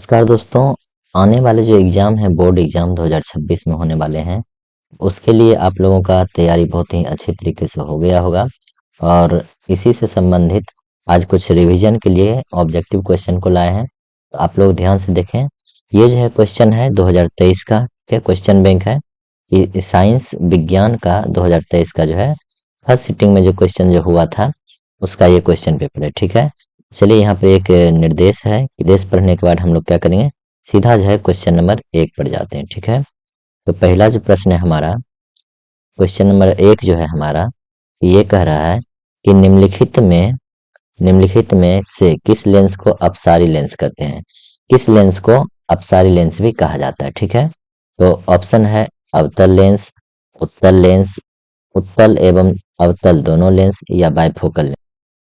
नमस्कार दोस्तों। आने वाले जो एग्ज़ाम है बोर्ड एग्ज़ाम 2026 में होने वाले हैं, उसके लिए आप लोगों का तैयारी बहुत ही अच्छे तरीके से हो गया होगा। और इसी से संबंधित आज कुछ रिवीजन के लिए ऑब्जेक्टिव क्वेश्चन को लाए हैं, तो आप लोग ध्यान से देखें। ये जो है क्वेश्चन है 2023 का, क्या क्वेश्चन बैंक है। ये साइंस विज्ञान का 2023 का जो है फर्स्ट सिटिंग में जो क्वेश्चन जो हुआ था उसका ये क्वेश्चन पेपर है। ठीक है, चलिए यहाँ पे एक निर्देश है। निर्देश पढ़ने के बाद हम लोग क्या करेंगे, सीधा जो है क्वेश्चन नंबर 1 पर जाते हैं। ठीक है, तो पहला जो प्रश्न है हमारा, क्वेश्चन नंबर 1 जो है हमारा, ये कह रहा है कि निम्नलिखित में से किस लेंस को अपसारी लेंस कहते हैं। किस लेंस को अपसारी लेंस भी कहा जाता है। ठीक है, तो ऑप्शन है अवतल लेंस, उत्तल एवं अवतल दोनों लेंस, या बाइफोकल लेंस।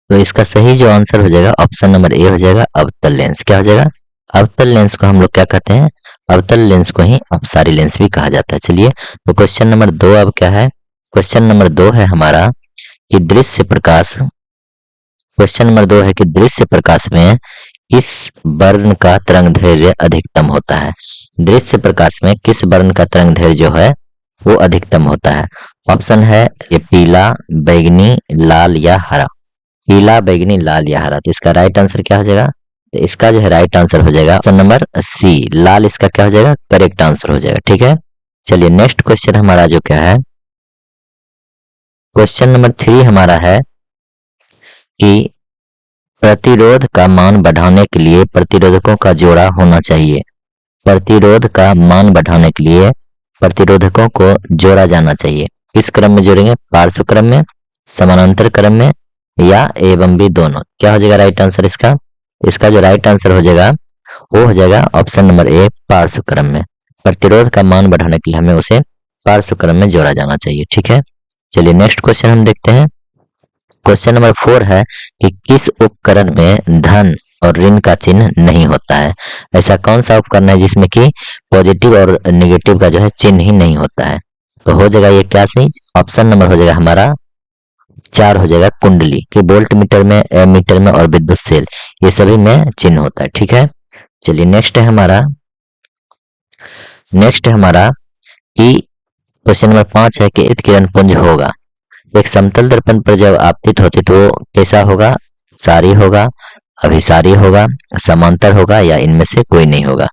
तो इसका सही जो आंसर हो जाएगा ऑप्शन नंबर ए हो जाएगा, अवतल लेंस। क्या हो जाएगा, अवतल लेंस को हम लोग क्या कहते हैं, अवतल लेंस को ही अपसारी लेंस भी कहा जाता है। चलिए, तो क्वेश्चन नंबर 2 अब क्या है, क्वेश्चन नंबर 2 है हमारा कि दृश्य प्रकाश, क्वेश्चन नंबर 2 है कि दृश्य प्रकाश में किस वर्ण का तरंग दैर्घ्य अधिकतम होता है। दृश्य प्रकाश में किस वर्ण का तरंग दैर्घ्य जो है वो अधिकतम होता है। ऑप्शन है ये पीला, बैगनी, लाल या हरा। पीला, बैगनी, लाल या हरा। तो इसका राइट आंसर क्या हो जाएगा, तो इसका जो है राइट आंसर हो जाएगा ऑप्शन नंबर सी, लाल। इसका क्या हो जाएगा, करेक्ट आंसर हो जाएगा। ठीक है, चलिए नेक्स्ट क्वेश्चन हमारा जो क्या है, क्वेश्चन नंबर 3 हमारा है कि प्रतिरोध का मान बढ़ाने के लिए प्रतिरोधकों का जोड़ा होना चाहिए। प्रतिरोध का मान बढ़ाने के लिए प्रतिरोधकों को जोड़ा जाना चाहिए। किस क्रम में जोड़ेंगे, पार्श्व क्रम में, समानांतर क्रम में, या एवं भी दोनों। क्या हो जाएगा राइट आंसर इसका, इसका जो राइट आंसर हो जाएगा वो हो जाएगा ऑप्शन नंबर ए, पार्श्व क्रम में। प्रतिरोध का मान बढ़ाने के लिए हमें उसे पार्श्व क्रम में जोड़ा जाना चाहिए। ठीक है, चलिए नेक्स्ट क्वेश्चन हम देखते हैं। क्वेश्चन नंबर 4 है कि किस उपकरण में धन और ऋण का चिन्ह नहीं होता है। ऐसा कौन सा उपकरण है जिसमें कि पॉजिटिव और निगेटिव का जो है चिन्ह ही नहीं होता है। तो हो जाएगा ये क्या सही, ऑप्शन नंबर हो जाएगा हमारा 4 हो जाएगा, कुंडली के वोल्ट मीटर में, एमीटर में और विद्युत सेल, ये सभी में चिन्ह होता है। ठीक है, चलिए नेक्स्ट है हमारा कि क्वेश्चन नंबर 5 है कि किरण पुंज होगा। एक समतल दर्पण पर जब आपतित होती तो वो कैसा होगा, सारी होगा, अभिसारी होगा, समांतर होगा, या इनमें से कोई नहीं होगा।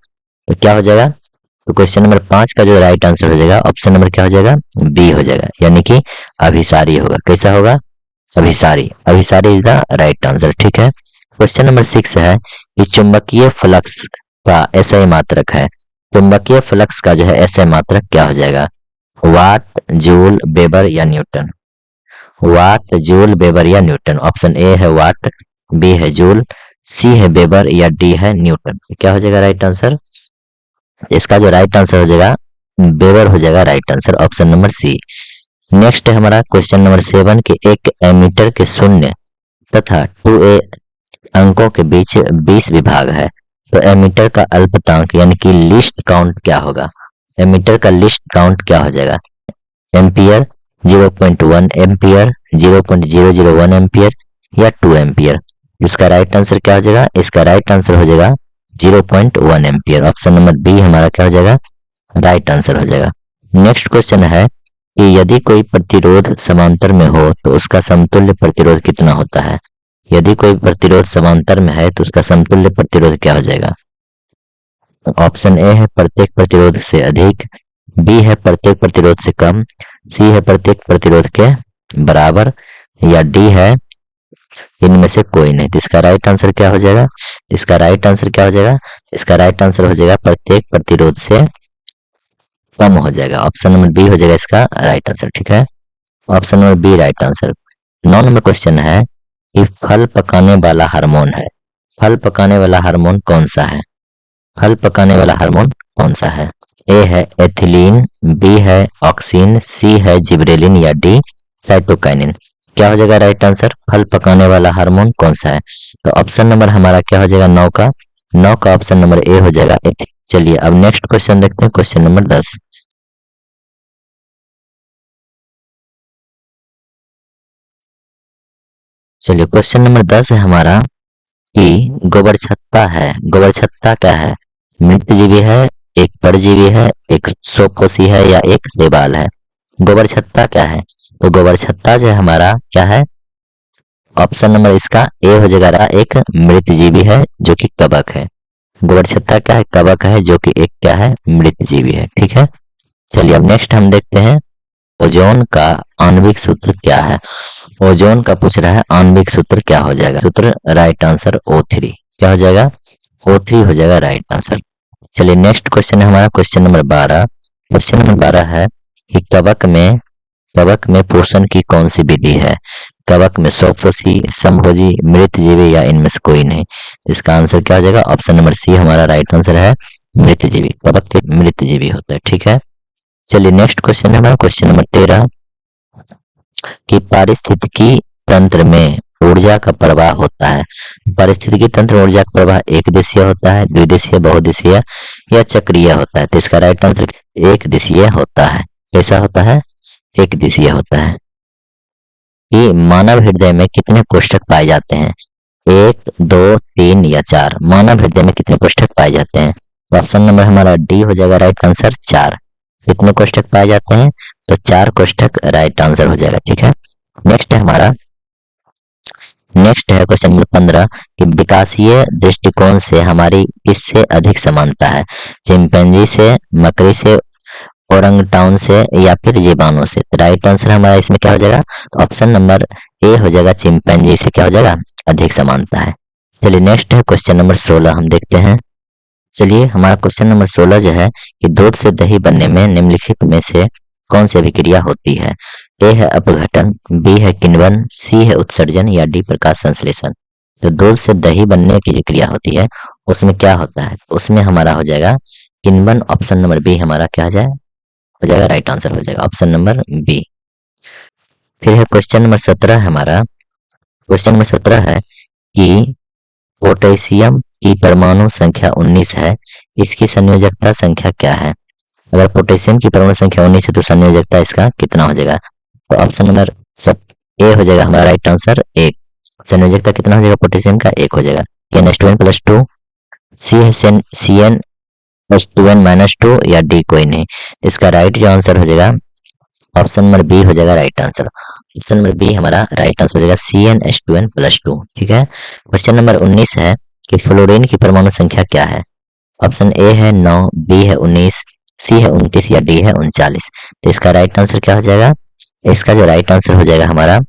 तो क्या हो जाएगा, तो क्वेश्चन नंबर 5 का जो राइट आंसर हो जाएगा ऑप्शन नंबर क्या हो जाएगा, बी हो जाएगा, यानी कि अभिसारी होगा। कैसा होगा, अभिसारी। अभिसारी इज द राइट आंसर। ठीक है, क्वेश्चन नंबर 6 है कि चुंबकीय फ्लक्स का एसआई मात्रक है। चुंबकीय फ्लक्स का जो है एसआई मात्रक क्या हो जाएगा, वाट, जूल, वेबर या न्यूटन। वाट, जूल, वेबर या न्यूटन। ऑप्शन ए है वाट, बी है जूल, सी है वेबर या डी है न्यूटन। क्या हो जाएगा राइट आंसर, इसका जो राइट आंसर हो जाएगा वेबर हो जाएगा right answer, option number C. Next है हमारा क्वेश्चन नंबर 7 के एक एमीटर के शून्य तथा 2a अंकों के बीच 20 विभाग है, तो एमीटर का अल्पतांक यानी कि लिस्ट काउंट क्या होगा। एमीटर का लिस्ट काउंट क्या हो जाएगा, एम्पियर, 0.1 एम्पियर, 0.001 एम्पियर या 2 एम्पियर। इसका राइट आंसर क्या हो जाएगा, इसका राइट आंसर हो जाएगा 0.1 एम्पियर। ऑप्शन नंबर बी हमारा क्या हो जाएगा, राइट आंसर हो जाएगा। नेक्स्ट क्वेश्चन है कि यदि कोई प्रतिरोध समांतर में हो तो उसका समतुल्य प्रतिरोध कितना होता है। यदि कोई प्रतिरोध समांतर में है तो उसका समतुल्य प्रतिरोध क्या हो जाएगा। ऑप्शन ए है प्रत्येक प्रतिरोध से अधिक, बी है प्रत्येक प्रतिरोध से कम, सी है प्रत्येक प्रतिरोध के बराबर, या डी है इनमें से कोई नहीं। तो इसका राइट आंसर क्या हो जाएगा, इसका राइट आंसर क्या हो जाएगा, इसका राइट आंसर हो जाएगा प्रत्येक प्रतिरोध से कम हो जाएगा। ऑप्शन नंबर बी हो जाएगा इसका राइट आंसर। ठीक है, option number B right answer. 9 number question है कि फल पकाने वाला हार्मोन है। फल पकाने वाला हार्मोन कौन सा है। फल पकाने वाला हार्मोन कौन सा है। ए है एथिलीन, बी है ऑक्सिन, सी है जिब्रेलिन या डी साइटोकाइनिन। क्या हो जाएगा राइट आंसर, फल पकाने वाला हार्मोन कौन सा है। तो ऑप्शन नंबर हमारा क्या हो जाएगा 9 का ऑप्शन नंबर ए हो जाएगा एथिलीन। चलिए अब नेक्स्ट क्वेश्चन देखते हैं, क्वेश्चन नंबर 10। चलिए क्वेश्चन नंबर 10 है हमारा कि गोबर छत्ता है, गोबर छत्ता क्या है, मृतजीवी है, एक परजीवी है, एक स्वकोषी है या एक शैवाल है। गोबर छत्ता क्या है? तो गोबर छत्ता जो है हमारा क्या है? ऑप्शन नंबर इसका ए हो जाएगा, एक मृतजीवी है जो कि कवक है। गोबर छत्ता क्या है? कवक है जो कि एक क्या है? मृतजीवी है। ठीक है, चलिए अब नेक्स्ट हम देखते हैं ओजोन का आणविक सूत्र क्या है। ओजोन का पूछ रहा है, आणविक सूत्र क्या हो जाएगा? सूत्र राइट आंसर O3। क्या हो जाएगा? O3 हो जाएगा राइट आंसर। चलिए नेक्स्ट क्वेश्चन है हमारा क्वेश्चन नंबर 12। क्वेश्चन नंबर 12 है कि कवक में पोषण की कौन सी विधि है? कवक में स्वकोषी, समभोजी, मृतजीवी या इनमें से कोई नहीं। तो इसका आंसर क्या हो जाएगा? ऑप्शन नंबर सी हमारा राइट आंसर है, मृतजीवी। कवक के मृतजीवी होता है। ठीक है, चलिए नेक्स्ट क्वेश्चन है हमारा क्वेश्चन नंबर 13 कि पारिस्थितिकी तंत्र में ऊर्जा का प्रवाह होता है। पारिस्थितिकी तंत्र में ऊर्जा का प्रवाह एक दिशीय होता है, द्विदिशीय, बहुदिशीय या चक्रीय होता है। तो इसका राइट आंसर एक दिशीय होता है। कैसा होता है? एक दिशीय होता है। कि मानव हृदय में कितने कोष्ठक पाए जाते हैं? 1, 2, 3 या 4। मानव हृदय में कितने कोष्ठक पाए जाते हैं? ऑप्शन नंबर हमारा डी हो जाएगा राइट आंसर, 4। कितने कोष्ठक पाए जाते हैं? तो 4 कोष्ठक राइट आंसर हो जाएगा। ठीक है, नेक्स्ट है क्वेश्चन नंबर 15 कि विकासीय दृष्टिकोण से हमारी किससे अधिक समानता है? चिंपैंजी से, मकड़ी से, ओरंगटाउन से या फिर जीवाणु से। राइट आंसर हमारा इसमें क्या हो जाएगा? तो ऑप्शन नंबर ए हो जाएगा, चिंपैंजी से क्या हो जाएगा? अधिक समानता है। चलिए नेक्स्ट है क्वेश्चन नंबर 16 हम देखते हैं। चलिए हमारा क्वेश्चन नंबर 16 जो है कि दूध से दही बनने में निम्नलिखित में से कौन सी अभिक्रिया होती है? ए है अपघटन, बी है किण्वन, सी है उत्सर्जन या डी प्रकाश संश्लेषण। तो दूध से दही बनने की जो क्रिया होती है उसमें क्या होता है? उसमें हमारा हो जाएगा किण्वन। ऑप्शन नंबर बी हमारा क्या हो जाएगा? राइट आंसर हो जाएगा ऑप्शन नंबर बी। फिर है क्वेश्चन नंबर 17 हमारा। क्वेश्चन नंबर 17 है कि पोटेशियम की परमाणु संख्या 19 है, इसकी संयोजकता संख्या क्या है? अगर पोटेशियम की परमाणु संख्या 19 है तो संयोजकता इसका कितना हो जाएगा? तो ऑप्शन नंबर ए हो जाएगा हमारा राइट आंसर, 1। संयोजकता कितना हो जाएगा पोटेशियम का? 1 हो जाएगा। CnH2n+2, सी है CnH2n-2 या डी कोई नहीं। इसका राइट जो आंसर हो जाएगा ऑप्शन नंबर बी हो जाएगा right answer. Option number B हमारा राइट आंसर हो जाएगा CnH2n+2। ठीक है, क्वेश्चन नंबर 19 है कि फ्लोरीन की परमाणु संख्या क्या है? ऑप्शन ए है 9, बी है 19, सी है 29 या डी है 39। तो इसका राइट आंसर क्या हो जाएगा? इसका जो राइट आंसर हो जाएगा हमारा,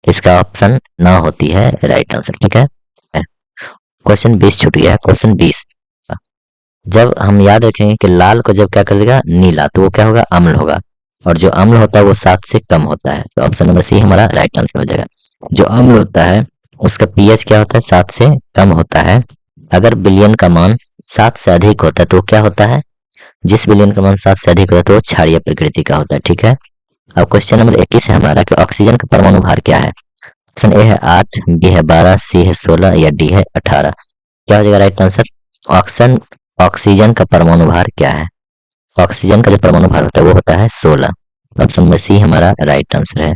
इसका ऑप्शन 9 होती है राइट आंसर। ठीक है, क्वेश्चन 20 छूट गया। क्वेश्चन 20, जब हम याद रखेंगे कि लाल को जब क्या कर देगा? नीला, तो वो क्या होगा? अम्ल होगा। और जो अम्ल होता है वो 7 से कम होता है। तो ऑप्शन नंबर सी हमारा राइट आंसर हो जाएगा। जो अम्ल होता है उसका पीएच क्या होता है? 7 से कम होता है। अगर बिलियन का मान 7 से अधिक होता है तो क्या होता है? जिस बिलियन का मान 7 से अधिक होता है तो वो क्षारीय प्रकृति का होता है। ठीक है, अब क्वेश्चन नंबर 21 है हमारा कि ऑक्सीजन का परमाणु भार क्या है? ऑप्शन ए है 8, बी है 12, सी है 16 या डी है 18। क्या हो जाएगा राइट आंसर? ऑक्सीजन का परमाणु भार क्या है? ऑक्सीजन का जो परमाणु भार होता है वो होता है 16। ऑप्शन नंबर सी हमारा राइट आंसर है।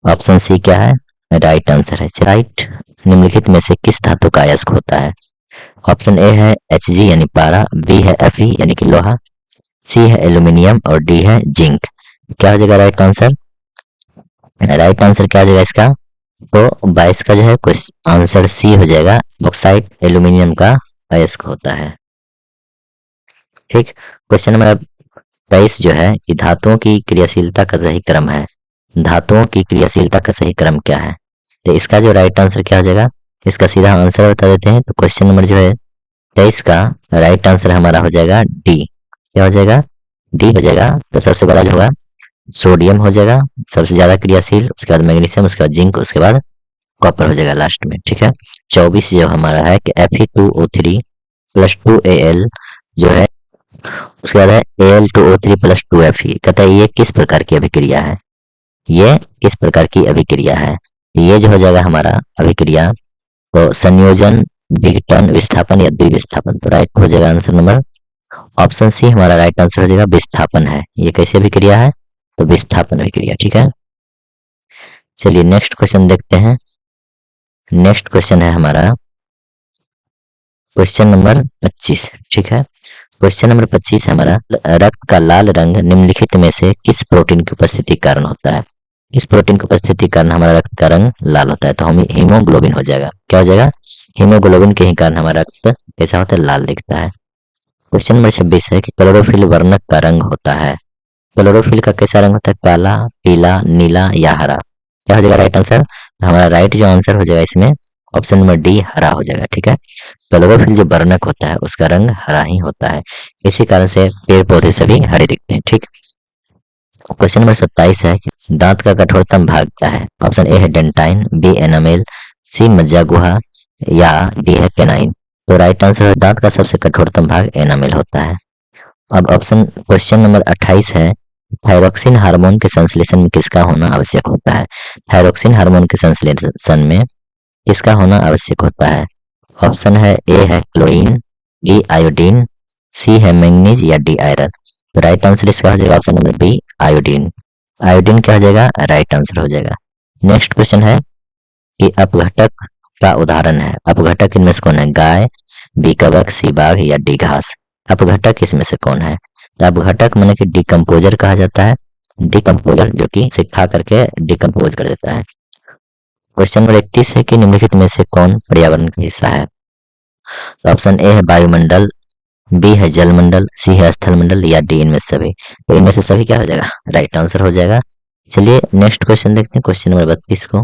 ऑप्शन सी क्या है? राइट आंसर है। राइट, निम्नलिखित में से किस धातु का अयस्क होता है? ऑप्शन ए है Hg यानी पारा, बी है Fe यानी कि लोहा, सी है एल्यूमिनियम और डी है जिंक। क्या हो जाएगा राइट आंसर? राइट आंसर क्या हो जाएगा इसका? तो 22 का जो है क्वेश्चन आंसर सी हो जाएगा, बॉक्साइट एल्यूमिनियम का अयस्क होता है। ठीक, क्वेश्चन नंबर 23 जो है कि धातुओं की क्रियाशीलता का सही क्रम है। धातुओं की क्रियाशीलता का सही क्रम क्या है? तो इसका जो राइट आंसर क्या हो जाएगा? इसका सीधा आंसर बता देते हैं। तो क्वेश्चन नंबर जो है 23 का राइट आंसर हमारा हो जाएगा डी। क्या हो जाएगा? डी हो जाएगा। तो सबसे बड़ा जो होगा सोडियम हो जाएगा सबसे ज्यादा क्रियाशील, उसके बाद मैग्नीशियम, उसके बाद जिंक, उसके बाद कॉपर हो जाएगा लास्ट में। ठीक है, 24 जो हमारा है कि Fe2O3+2Al जो है, उसके बाद है Al2O3+2Fe। कहता है ये किस प्रकार की अभिक्रिया है? ये किस प्रकार की अभिक्रिया है? ये जो हो जाएगा हमारा अभिक्रिया तो संयोजन, विघटन, विस्थापन या द्विविस्थापन। तो राइट हो जाएगा आंसर नंबर ऑप्शन सी हमारा राइट आंसर हो जाएगा, विस्थापन है। ये कैसी अभिक्रिया है? तो विस्थापन अभिक्रिया। ठीक है, चलिए नेक्स्ट क्वेश्चन देखते हैं। नेक्स्ट क्वेश्चन है हमारा क्वेश्चन नंबर 25। ठीक है, क्वेश्चन नंबर 25 है हमारा, रक्त का लाल रंग निम्नलिखित में से किस प्रोटीन की उपस्थिति के कारण होता है? किस प्रोटीन की उपस्थिति के कारण हमारा रक्त का रंग लाल होता है? तो हम हीमोग्लोबिन हो जाएगा। क्या हो जाएगा? हीमोग्लोबिन के ही कारण हमारा रक्त कैसा होता है? लाल दिखता है। क्वेश्चन नंबर 26 है कि क्लोरोफिल वर्णक का रंग होता है। क्लोरोफिल का कैसा रंग होता है? काला, पीला, नीला या हरा? क्या हो जाएगा राइट आंसर? हमारा राइट जो आंसर हो जाएगा इसमें ऑप्शन नंबर डी, हरा हो जाएगा। ठीक है, क्लोरोफिल जो वर्णक होता है उसका रंग हरा ही होता है। इसी कारण से पेड़ पौधे सभी हरे दिखते हैं। ठीक, क्वेश्चन नंबर 27 है कि दांत का कठोरतम भाग क्या है? ऑप्शन ए है डेंटाइन, बी एनामेल, सी मज्जा गुहा या डी है केनाइन? तो राइट आंसर है दांत का सबसे कठोरतम भाग एनामेल होता है। अब ऑप्शन क्वेश्चन नंबर 28 है, थायरोक्सिन हार्मोन के संश्लेषण में किसका होना आवश्यक होता है? थायरोक्सिन हार्मोन के संश्लेषण में किसका होना आवश्यक होता है? ऑप्शन है ए है क्लोरीन, बी आयोडीन, सी है मैंगनीज या डी आयरन? तो राइट आंसर इसका हो जाएगा option number B, iodine. Iodine क्या हो जाएगा? राइट आंसर हो जाएगा। नेक्स्ट क्वेश्चन है कि अपघटक का उदाहरण है। अपघटक इनमें से कौन है? गाय, बी कवक, सी बाघ या डी घास? अपघटक इसमें से कौन है? तो अपघटक माने कि डिकम्पोजर कहा जाता है। डिकम्पोजर जो कि इसे खा करके डिकम्पोज कर देता है। क्वेश्चन नंबर 31 है कि निम्नलिखित में से कौन पर्यावरण का हिस्सा है? तो ऑप्शन ए है वायुमंडल, बी है जलमंडल, सी है स्थलमंडल या डी इनमें से सभी? तो इनमें से सभी क्या हो जाएगा? राइट आंसर हो जाएगा। चलिए नेक्स्ट क्वेश्चन देखते हैं, क्वेश्चन नंबर 32 को।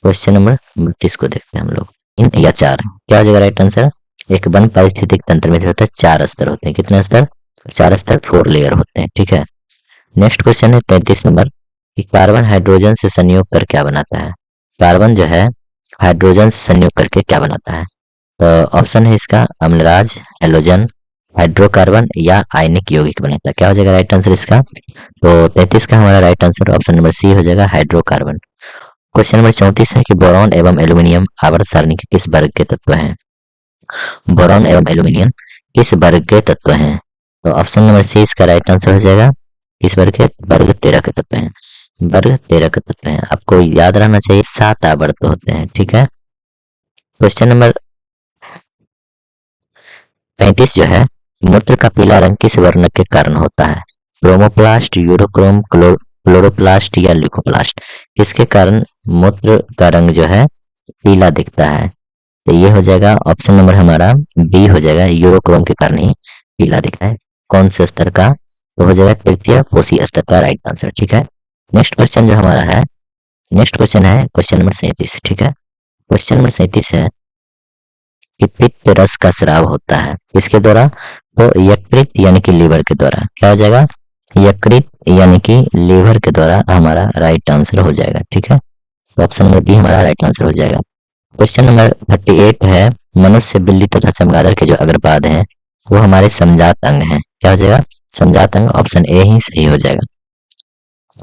क्वेश्चन नंबर 32 को देखते हैं हम लोग। इन या चार क्या हो जाएगा राइट आंसर? एक वन पारिस्थितिक तंत्र में जो होता है चार स्तर होते हैं। कितने स्तर? चार स्तर, 4 लेयर होते हैं। ठीक है, नेक्स्ट क्वेश्चन है 33 नंबर कि कार्बन हाइड्रोजन से संयोग कर क्या बनाता है? कार्बन जो है हाइड्रोजन से संयोग करके क्या बनाता है? तो ऑप्शन है इसका अम्लराज, हेलोजन, हाइड्रोकार्बन या आयनिक यौगिक बनाता है। क्या हो जाएगा राइट आंसर इसका? तो 33 का हमारा right answer option number C हो जाएगा, हाइड्रोकार्बन। क्वेश्चन नंबर 34 है कि बोरॉन एवं एल्यूमिनियम आवर्त सारणी के किस वर्ग के तत्व हैं? बोरॉन एवं एल्यूमिनियम किस वर्ग के तत्व हैं? तो ऑप्शन नंबर सी इसका राइट आंसर हो जाएगा। किस वर्ग के? वर्ग 13 के तत्व हैं। वर्ग 13 के तत्व हैं। आपको याद रहना चाहिए 7 आवर्त होते हैं। ठीक है, क्वेश्चन नंबर 35 जो है, मूत्र का पीला रंग किस वर्णक के कारण होता है? ब्रोमोप्लास्ट, यूरोक्रोम, क्लोरोप्लास्ट या ल्यूकोप्लास्ट? किसके कारण मूत्र का रंग जो है पीला दिखता है? तो ये हो जाएगा ऑप्शन नंबर हमारा बी हो जाएगा, यूरोक्रोम के कारण ही पीला दिखता है। कौन से स्तर का? तो हो जाएगा तृतीय कोशी स्तर का राइट आंसर। ठीक है, नेक्स्ट क्वेश्चन जो हमारा है, नेक्स्ट क्वेश्चन है क्वेश्चन नंबर 37। ठीक है, क्वेश्चन नंबर 37 है कि पित्त रस का स्राव होता है किसके द्वारा? तो यकृत यानी कि लीवर के द्वारा। क्या हो जाएगा? यकृत यानी कि लीवर के द्वारा हमारा राइट आंसर हो जाएगा। ठीक है, तो ऑप्शन नंबर बी हमारा राइट आंसर हो जाएगा। क्वेश्चन नंबर 38 है, मनुष्य, बिल्ली तथा चमगादड़ के जो अग्रपाद हैं वो हमारे समजात अंग हैं। क्या हो जाएगा? समजात अंग, ऑप्शन ए ही सही हो जाएगा।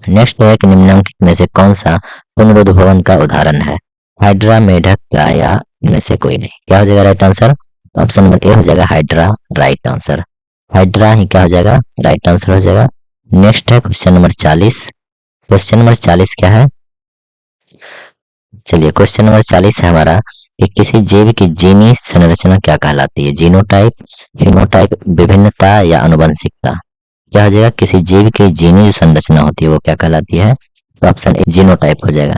नेक्स्ट है कि निम्नलिखित में से कौन सा पुनरुद्भवन का उदाहरण है? हाइड्रा, मेढक, गाय या इनमें से कोई नहीं? क्या हो जाएगा right answer? Option number A हो जाएगा हाइड्रा, राइट आंसर। हाइड्रा ही क्या हो जाएगा? राइट आंसर हो जाएगा। नेक्स्ट है क्वेश्चन नंबर 40। क्वेश्चन नंबर 40 क्या है? चलिए क्वेश्चन नंबर 40 है हमारा कि किसी जीव की जीनी संरचना क्या कहलाती है? जीनोटाइप, फिनोटाइप, विभिन्नता या आनुवंशिकता? क्या हो जाएगा? किसी जीव की जीनी संरचना होती है वो क्या कहलाती है? तो ऑप्शन ए जीनोटाइप हो जाएगा।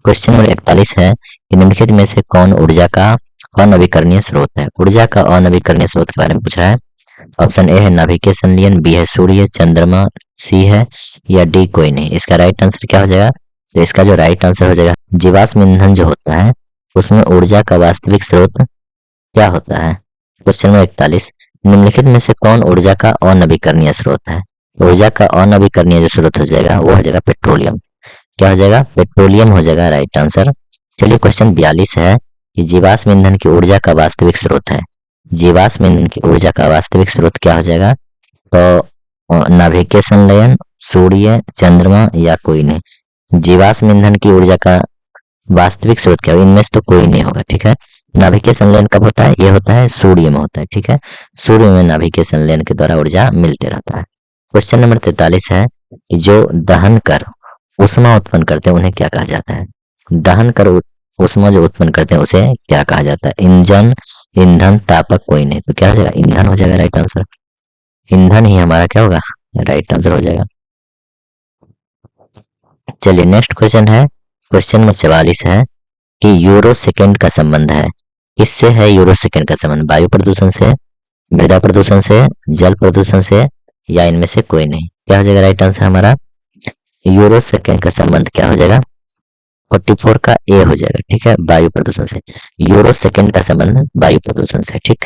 क्वेश्चन नंबर 41 है कि निम्नलिखित में से कौन ऊर्जा का अनवीकरणीय स्रोत है? ऊर्जा का अनवीकरणीय स्रोत के बारे में पूछा है। ऑप्शन ए है नाभिकीय संलयन, बी है सूर्य, चंद्रमा, सी है या डी कोई नहीं? इसका राइट आंसर क्या हो जाएगा? तो इसका जो राइट आंसर हो जाएगा, जीवाश्म ईंधन जो होता है उसमें ऊर्जा का वास्तविक स्रोत क्या होता है? क्वेश्चन नंबर 41, निम्नलिखित में से कौन ऊर्जा का अनवीकरणीय स्रोत है? ऊर्जा का अनवीकरणीय जो स्रोत हो जाएगा वो हो जाएगा पेट्रोलियम। क्या हो जाएगा? पेट्रोलियम हो जाएगा राइट आंसर। चलिए क्वेश्चन 42 है कि जीवाश्म ईंधन की ऊर्जा का वास्तविक स्रोत है। जीवाश्म ईंधन की ऊर्जा का वास्तविक स्रोत क्या हो जाएगा? तो नाभिकीय संलयन, सूर्य, चंद्रमा या कोई नहीं? जीवाश्म ईंधन की ऊर्जा का वास्तविक स्रोत क्या होगा? इनमें से तो कोई नहीं होगा। ठीक है, नाभिकीय संलयन कब होता है? ये होता है सूर्य में होता है। ठीक है, सूर्य में नाभिकीय संलयन के द्वारा ऊर्जा मिलते रहता है। क्वेश्चन नंबर 43 है कि जो दहन कर ऊष्मा उत्पन्न करते हैं उन्हें क्या कहा जाता है? दहन कर ऊष्मा जो उत्पन्न करते हैं उसे क्या कहा जाता है? इंजन ईंधन, तापक कोई नहीं, तो क्या हो जाएगा, ईंधन हो जाएगा राइट आंसर। ईंधन ही हमारा क्या होगा, राइट आंसर हो जाएगा। चलिए नेक्स्ट क्वेश्चन है, क्वेश्चन नंबर 44 है कि यूरो सेकंड का संबंध है, किससे है यूरो सेकंड का संबंध, वायु प्रदूषण से, मृदा प्रदूषण से, जल प्रदूषण से, या इनमें से कोई नहीं। क्या हो जाएगा राइट आंसर हमारा, यूरो सेकंड का संबंध क्या हो जाएगा, 44 का ए हो जाएगा। ठीक है, वायु प्रदूषण से, यूरो सेकंड का संबंध वायु प्रदूषण से। ठीक,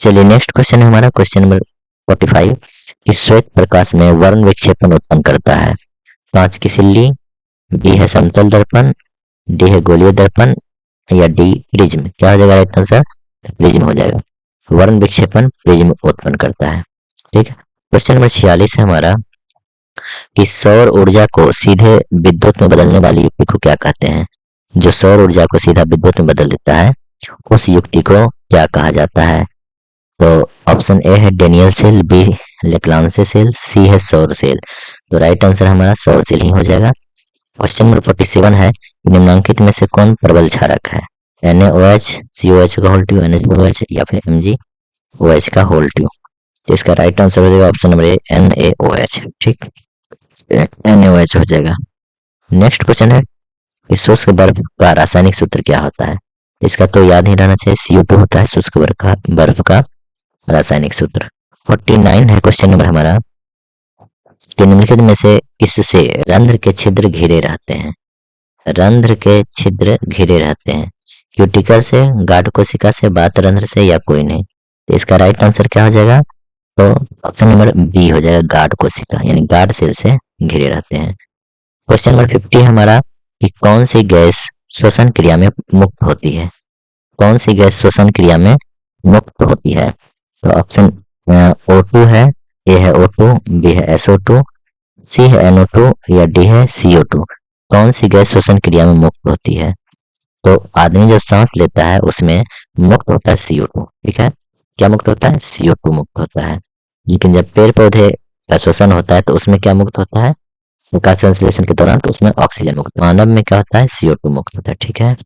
चलिए नेक्स्ट क्वेश्चन है हमारा, क्वेश्चन नंबर 45 कि श्वेत प्रकाश में वर्ण विक्षेपण उत्पन्न करता है, कांच की सिल्ली, बी है समतल दर्पण, डी है गोलीय दर्पण, या डी प्रिज्म। क्या हो जाएगा राइट आंसर, प्रिज्म हो जाएगा। वर्ण विक्षेपण प्रिज्म उत्पन्न करता है। ठीक है, क्वेश्चन नंबर 46 है हमारा कि सौर ऊर्जा को सीधे विद्युत में बदलने वाली युक्ति को क्या कहते हैं, जो सौर ऊर्जा को सीधा विद्युत में बदल देता है उस युक्ति को क्या कहा जाता है। तो ऑप्शन ए है डेनियल सेल, बी लेक्लांसे सेल, सी है सौर सेल। तो राइट आंसर हमारा सौर सेल ही हो जाएगा। क्वेश्चन नंबर 47 है, निम्नलिखित में से कौन प्रबल क्षारक है, NaOH, COH का होल ट्यू, NaOH, या फिर MgOH का होल ट्यू। तो इसका राइट आंसर हो जाएगा ऑप्शन नंबर ए, NaOH। ठीक, NaOH हो जाएगा। नेक्स्ट क्वेश्चन है कि शुष्क बर्फ का रासायनिक सूत्र क्या होता है, इसका तो याद ही रहना चाहिए, CO2 होता है शुष्क बर्फ का रासायनिक सूत्र। 49 है क्वेश्चन नंबर हमारा कि निम्नलिखित में से किससे रंध्र के छिद्र घिरे रहते हैं, रंध्र के छिद्र घिरे रहते हैं, क्यूटिकल से, गाढ़ कोशिका से, बात रंध्र से, या कोई नहीं। तो इसका राइट आंसर क्या हो जाएगा, तो ऑप्शन नंबर बी हो जाएगा, गाढ़ कोशिका यानी गाढ़ सेल से घिरे रहते हैं। क्वेश्चन नंबर 50 हमारा कि कौन सी गैस श्वसन क्रिया में मुक्त होती है, कौन सी गैस श्वसन क्रिया में मुक्त होती है। तो ऑप्शन O2 है, ए है O2, बी है SO2, सी है NO2, या डी है CO2। कौन सी गैस श्वसन क्रिया में मुक्त होती है, तो आदमी जब सांस लेता है उसमें मुक्त होता है CO2। ठीक है, क्या मुक्त होता है, CO2 मुक्त होता है। लेकिन जब पेड़ पौधे का श्वसन होता है तो उसमें क्या मुक्त होता है, प्रकाश संश्लेषण के दौरान, तो उसमें ऑक्सीजन मुक्त। मानव में क्या होता है, CO2 मुक्त होता है। ठीक है,